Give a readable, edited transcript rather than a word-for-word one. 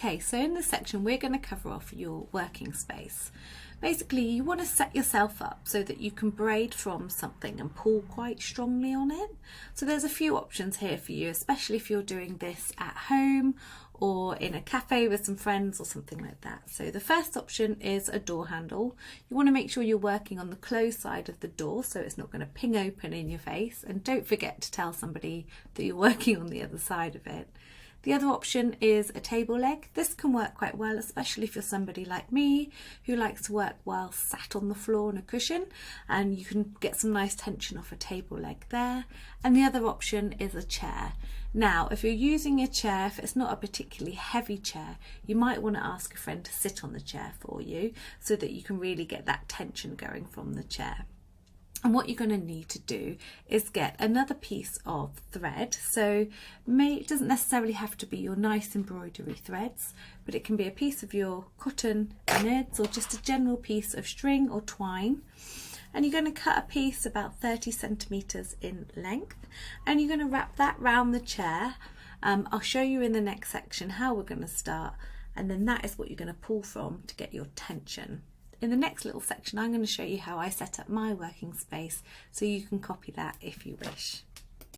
Okay, so in this section we're going to cover off your working space. Basically, you want to set yourself up so that you can braid from something and pull quite strongly on it. So there's a few options here for you, especially if you're doing this at home or in a cafe with some friends or something like that. So the first option is a door handle. You want to make sure you're working on the closed side of the door so it's not going to ping open in your face, and don't forget to tell somebody that you're working on the other side of it. The other option is a table leg. This can work quite well, especially if you're somebody like me who likes to work while sat on the floor on a cushion, and you can get some nice tension off a table leg there. And the other option is a chair. Now, if you're using a chair, if it's not a particularly heavy chair, you might want to ask a friend to sit on the chair for you so that you can really get that tension going from the chair. And what you're going to need to do is get another piece of thread. So it doesn't necessarily have to be your nice embroidery threads, but it can be a piece of your cotton innards or just a general piece of string or twine. And you're going to cut a piece about 30 centimetres in length, and you're going to wrap that round the chair. I'll show you in the next section how we're going to start, and then that is what you're going to pull from to get your tension. In the next little section, I'm going to show you how I set up my working space so you can copy that if you wish.